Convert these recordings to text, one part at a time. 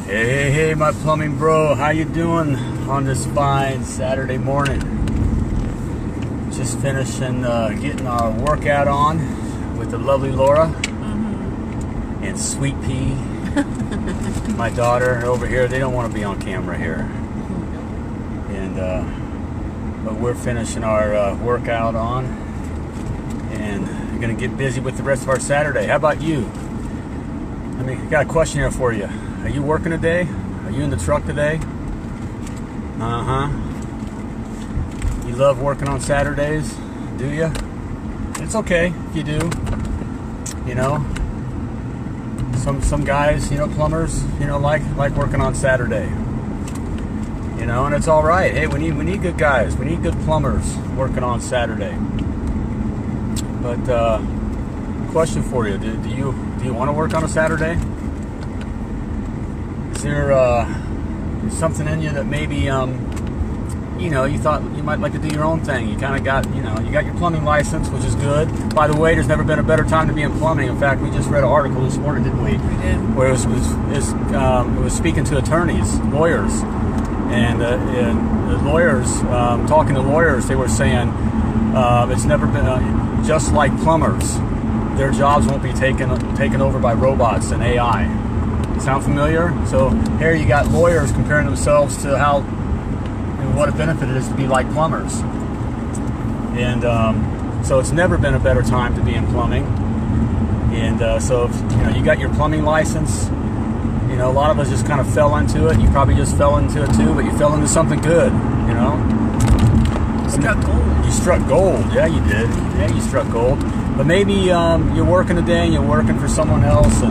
Hey, my plumbing bro, how you doing on this fine Saturday morning? Just finishing getting our workout on with the lovely Laura and Sweet Pea, my daughter over here. They don't want to be on camera here, and but we're finishing our workout on, and we're gonna get busy with the rest of our Saturday. How about you? I got a question here for you. Are you working today? Are you in the truck today? You love working on Saturdays, do you? It's okay if you do. You know, some guys, plumbers, like working on Saturday. And it's all right. Hey, we need good guys. We need good plumbers working on Saturday. But question for you: Do you want to work on a Saturday? Is there something in you that maybe you thought you might like to do your own thing? You kind of got you got your plumbing license, which is good. By the way, there's never been a better time to be in plumbing. In fact, we just read an article this morning, didn't we? We did. Where it was speaking to attorneys, lawyers, and the lawyers talking to lawyers. They were saying it's never been just like plumbers. Their jobs won't be taken over by robots and AI. Sound familiar? So here you got lawyers comparing themselves to how and what a benefit it is to be like plumbers. And so it's never been a better time to be in plumbing. And so if, you got your plumbing license, a lot of us just kind of fell into it. You probably just fell into it too, but you fell into something good, Struck gold. You struck gold. Yeah, you did. Yeah, you struck gold. But maybe you're working today and you're working for someone else,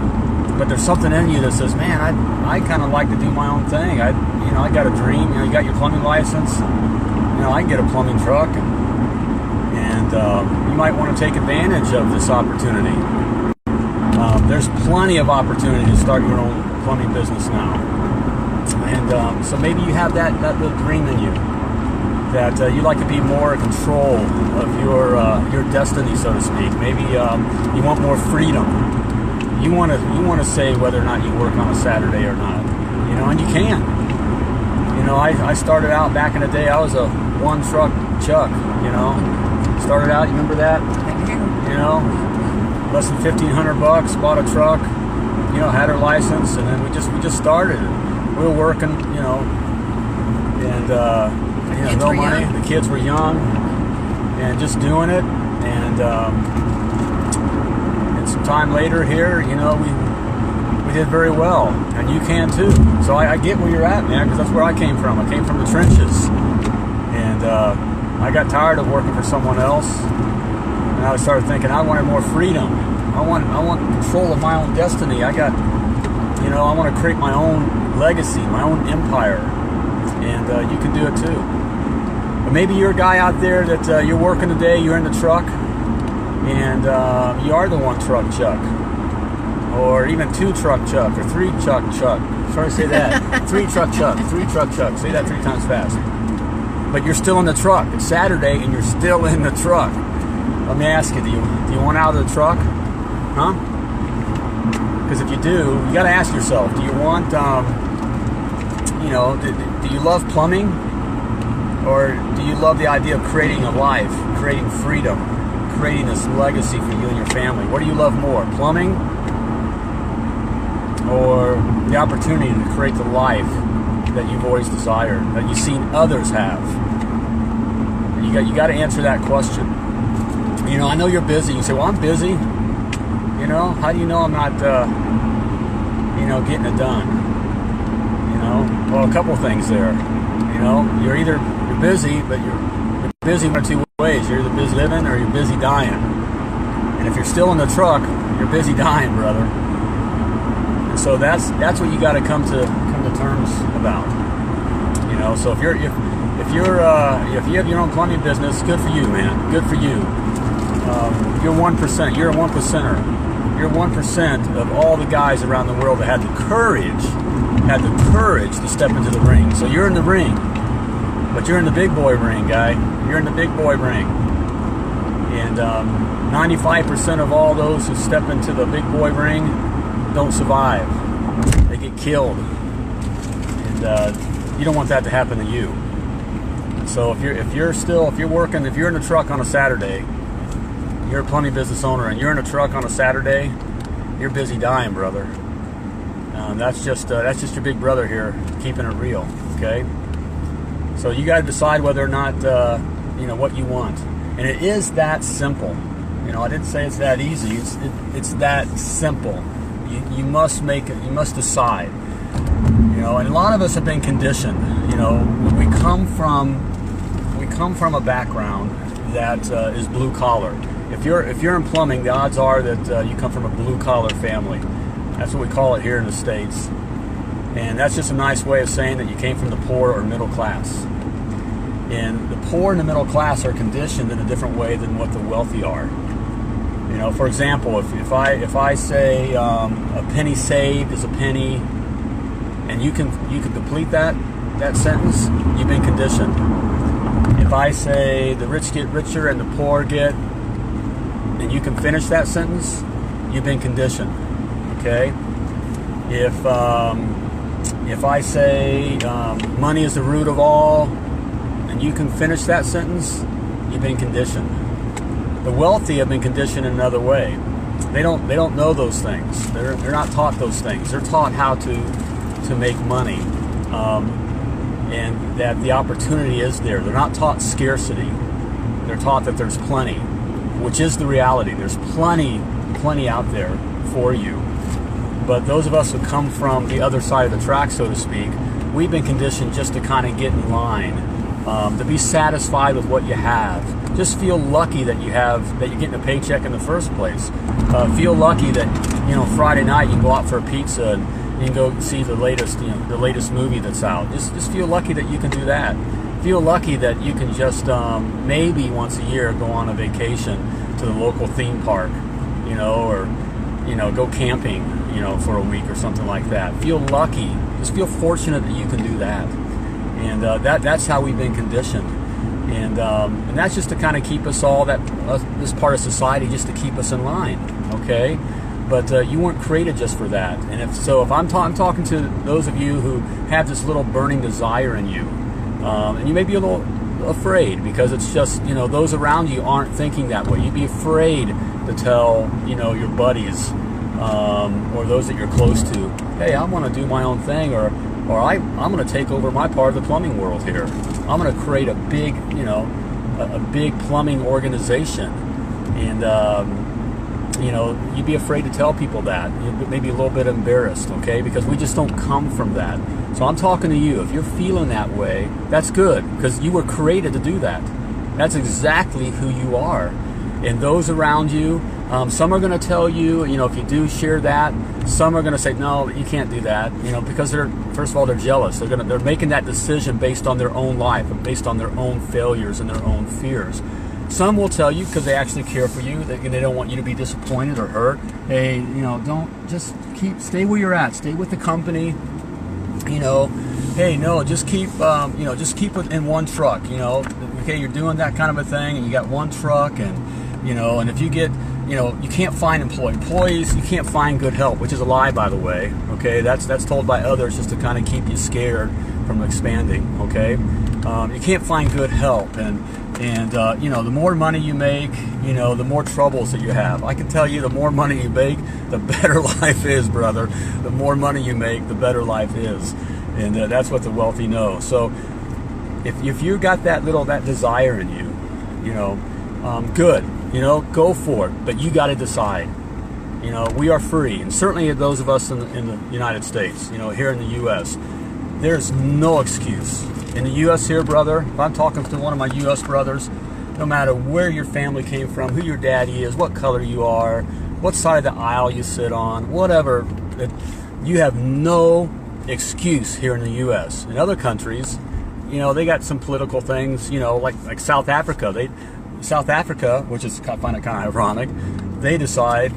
but there's something in you that says, man, I kind of like to do my own thing. I got a dream. You got your plumbing license. I can get a plumbing truck, and you might want to take advantage of this opportunity. There's plenty of opportunity to start your own plumbing business now, and so maybe you have that little dream in you that you like to be more in control of your destiny, so to speak. Maybe you want more freedom. You want to say whether or not you work on a Saturday or not, and you can. I started out back in the day. I was a one truck chuck. Started out. You remember that? Less than $1,500. Bought a truck. Had her license, and then we just started. We were working. And no money. Young. The kids were young, and just doing it. And some time later here, we did very well, and you can too. So I get where you're at, man, because that's where I came from. I came from the trenches, and I got tired of working for someone else, and I started thinking I wanted more freedom. I want control of my own destiny. I want to create my own legacy, my own empire, and you can do it too. But maybe you're a guy out there that you're working today. You're in the truck. And you are the one truck chuck, or even two truck chuck, or three truck chuck. Sorry to say that. Three truck chuck. Say that 3 times fast. But you're still in the truck. It's Saturday, and you're still in the truck. Let me ask you: Do you want out of the truck? Huh? Because if you do, you got to ask yourself: Do you want? Do you love plumbing, or do you love the idea of creating a life, creating freedom? Creating this legacy for you and your family? What do you love more, plumbing or the opportunity to create the life that you've always desired, that you've seen others have? You got to answer that question. I know you're busy. You say, well, I'm busy. How do you know I'm not getting it done? Well, a couple things there. You're busy, but you're busy one or two ways. You're either busy living or you're busy dying. And if you're still in the truck, you're busy dying, brother. And so that's what you got to come to terms about. So if you have your own plumbing business, good for you, man. Good for you. You're 1%. You're a 1%er. You're 1% of all the guys around the world that had the courage to step into the ring. So you're in the ring. But you're in the big boy ring, guy. You're in the big boy ring. And 95% of all those who step into the big boy ring don't survive. They get killed. you don't want that to happen to you. So if you're working, if you're in a truck on a Saturday, you're a plumbing business owner, and you're in a truck on a Saturday, you're busy dying, brother. That's just your big brother here, keeping it real. Okay. So you got to decide whether or not what you want, and it is that simple. I didn't say it's that easy. It's that simple. You must make it. You must decide. And a lot of us have been conditioned. We come from a background that is blue collar. If you're in plumbing, the odds are that you come from a blue collar family. That's what we call it here in the States. And that's just a nice way of saying that you came from the poor or middle class. And the poor and the middle class are conditioned in a different way than what the wealthy are. For example, if I say a penny saved is a penny, and you can complete that sentence, you've been conditioned. If I say the rich get richer and the poor get, and you can finish that sentence, you've been conditioned. Okay? If I say money is the root of all, and you can finish that sentence, you've been conditioned. The wealthy have been conditioned in another way. They don't know those things. They're not taught those things. They're taught how to make money, and that the opportunity is there. They're not taught scarcity. They're taught that there's plenty, which is the reality. There's plenty out there for you. But those of us who come from the other side of the track, so to speak, we've been conditioned just to kind of get in line, to be satisfied with what you have. Just feel lucky that you're getting a paycheck in the first place. Feel lucky that Friday night you can go out for a pizza and you can go see the latest movie that's out. Just feel lucky that you can do that. Feel lucky that you can just maybe once a year go on a vacation to the local theme park, or go camping, for a week or something like that. Feel lucky. Just feel fortunate that you can do that. And that's how we've been conditioned. And that's just to kind of keep us all, this part of society, just to keep us in line, okay? But you weren't created just for that. And if I'm talking to those of you who have this little burning desire in you, and you may be a little afraid because it's just, those around you aren't thinking that way. You'd be afraid to tell, your buddies or those that you're close to, hey, I want to do my own thing, or I'm going to take over my part of the plumbing world here. I'm going to create a big, a big plumbing organization. And, you'd be afraid to tell people that. You'd maybe a little bit embarrassed, okay? Because we just don't come from that. So I'm talking to you. If you're feeling that way, that's good, because you were created to do that. That's exactly who you are. And those around you, some are going to tell you, if you do share that, some are going to say, no, you can't do that, because first of all, they're jealous. They're making that decision based on their own life and based on their own failures and their own fears. Some will tell you because they actually care for you, they don't want you to be disappointed or hurt. Hey, stay where you're at, stay with the company. Hey, no, just keep it in one truck. Okay, you're doing that kind of a thing, and you got one truck, and and if you get, you can't find employees, you can't find good help, which is a lie, by the way. Okay, that's told by others just to kind of keep you scared from expanding. Okay, you can't find good help, and the more money you make, the more troubles that you have. I can tell you, the more money you make, the better life is, brother. The more money you make, the better life is, and that's what the wealthy know. So if you got that desire in you, good. Go for it, but you got to decide. We are free, and certainly those of us in the United States, here in the U.S., there's no excuse. In the U.S. here, brother, if I'm talking to one of my U.S. brothers, no matter where your family came from, who your daddy is, what color you are, what side of the aisle you sit on, whatever, you have no excuse here in the U.S. In other countries, they got some political things, like South Africa. South Africa, which is, I find it kind of ironic, they decide,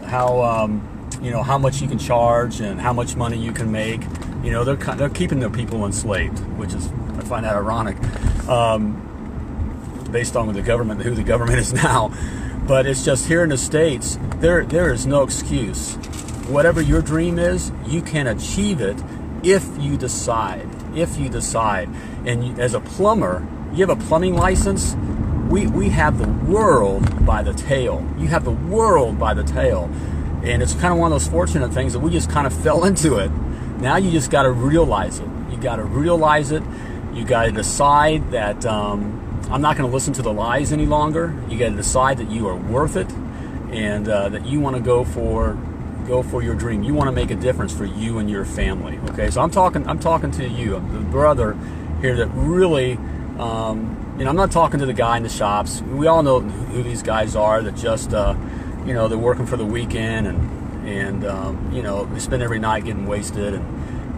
how much you can charge and how much money you can make. They're keeping their people enslaved, which is, I find that ironic, based on who the government is now. But it's just here in the States, there is no excuse. Whatever your dream is, you can achieve it if you decide, and as a plumber, you have a plumbing license, we have the world by the tail. You have the world by the tail. And it's kind of one of those fortunate things that we just kind of fell into it. Now you just got to realize it. You got to realize it. You got to decide that I'm not going to listen to the lies any longer. You got to decide that you are worth it, and that you want to go for your dream. You want to make a difference for you and your family. Okay, so I'm talking to you, the brother here that really, I'm not talking to the guy in the shops. We all know who these guys are that just, they're working for the weekend and they spend every night getting wasted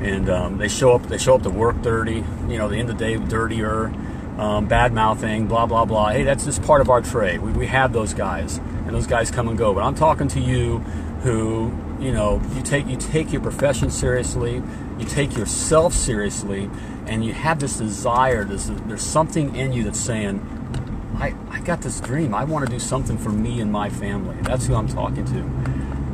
and they show up to work dirty. They end the day dirtier, bad mouthing, blah blah blah. Hey, that's just part of our trade. We have those guys, and those guys come and go. But I'm talking to you who, you take your profession seriously, you take yourself seriously, and you have this desire. There's something in you that's saying, I got this dream. I want to do something for me and my family. That's who I'm talking to,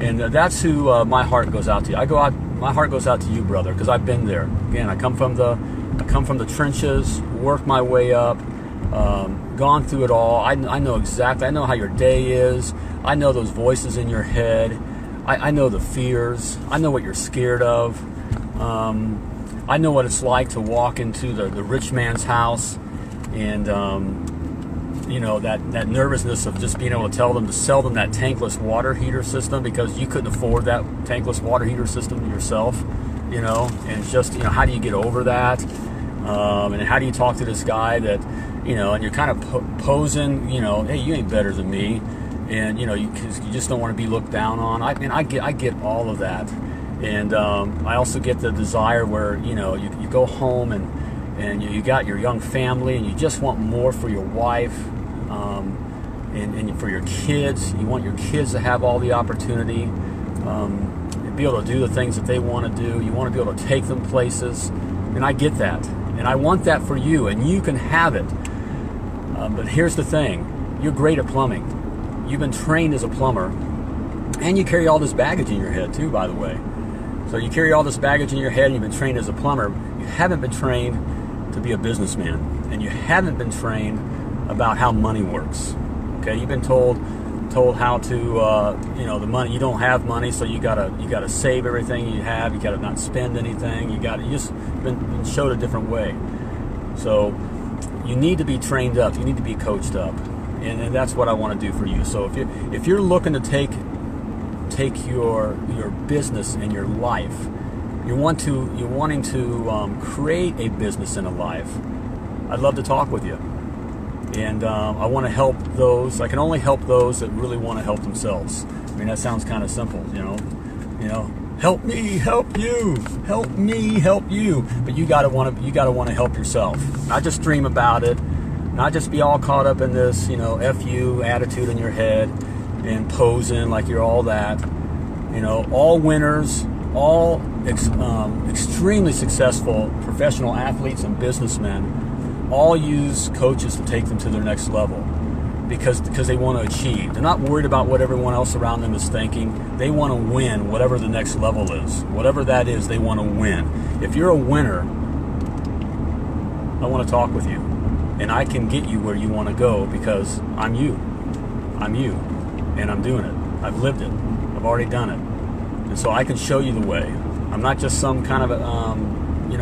and that's who my heart goes out to. My heart goes out to you, brother, because I've been there. Again, I come from the trenches, worked my way up, gone through it all. I know exactly. I know how your day is. I know those voices in your head. I know the fears. I know what you're scared of. I know what it's like to walk into the rich man's house, and that nervousness of just being able to tell them to sell them that tankless water heater system because you couldn't afford that tankless water heater system yourself. And it's just, how do you get over that? And how do you talk to this guy that, and you're kind of posing, hey, you ain't better than me. And, you just don't want to be looked down on. I get all of that. And I also get the desire where, you go home and you got your young family and you just want more for your wife and for your kids. You want your kids to have all the opportunity, be able to do the things that they want to do. You want to be able to take them places. And I get that. And I want that for you, and you can have it. But here's the thing. You're great at plumbing. You've been trained as a plumber, and you carry all this baggage in your head too, by the way. So you carry all this baggage in your head, and you've been trained as a plumber. You haven't been trained to be a businessman, and you haven't been trained about how money works. Okay, you've been told how to, the money. You don't have money, so you gotta save everything you have. You gotta not spend anything. You just been showed a different way. So you need to be trained up. You need to be coached up. And that's what I want to do for you. So if you're looking to take your business and your life, you're wanting to create a business and a life, I'd love to talk with you. And I want to help those. I can only help those that really want to help themselves. I mean, that sounds kind of simple, Help me, help you. Help me, help you. But you gotta want to help yourself. Not just dream about it. Not just be all caught up in this, F you attitude in your head and posing like you're all that. All winners, all extremely successful professional athletes and businessmen all use coaches to take them to their next level because they want to achieve. They're not worried about what everyone else around them is thinking. They want to win whatever the next level is. Whatever that is, they want to win. If you're a winner, I want to talk with you. And I can get you where you want to go because I'm you. And I'm doing it. I've lived it. I've already done it. And so I can show you the way. I'm not just some kind of a,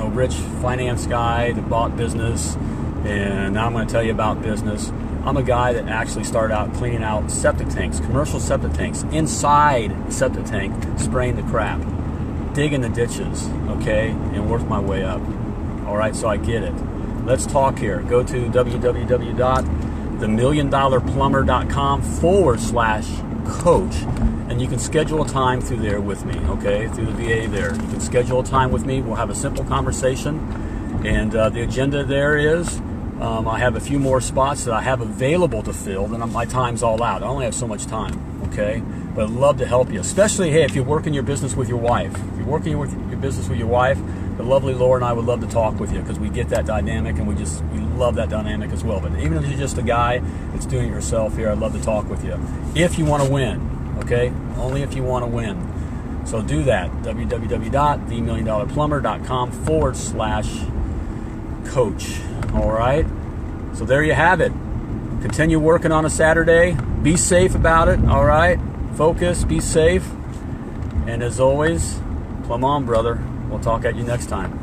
rich finance guy that bought business and now I'm going to tell you about business. I'm a guy that actually started out cleaning out septic tanks, commercial septic tanks, inside the septic tank, spraying the crap, digging the ditches, okay, and worked my way up. All right, so I get it. Let's talk here. Go to www.themilliondollarplumber.com/coach, and you can schedule a time through there with me, okay, through the VA there. You can schedule a time with me. We'll have a simple conversation, and the agenda there is I have a few more spots that I have available to fill, and my time's all out. I only have so much time, okay? But I'd love to help you, especially, hey, if you're working your business with your wife. If you're working your business with your wife, the lovely Laura and I would love to talk with you because we get that dynamic and we love that dynamic as well. But even if you're just a guy that's doing it yourself here, I'd love to talk with you. If you want to win, okay? Only if you want to win. So do that, www.themilliondollarplumber.com/coach. All right? So there you have it. Continue working on a Saturday. Be safe about it, all right? Focus, be safe. And as always, plumb on, brother. We'll talk at you next time.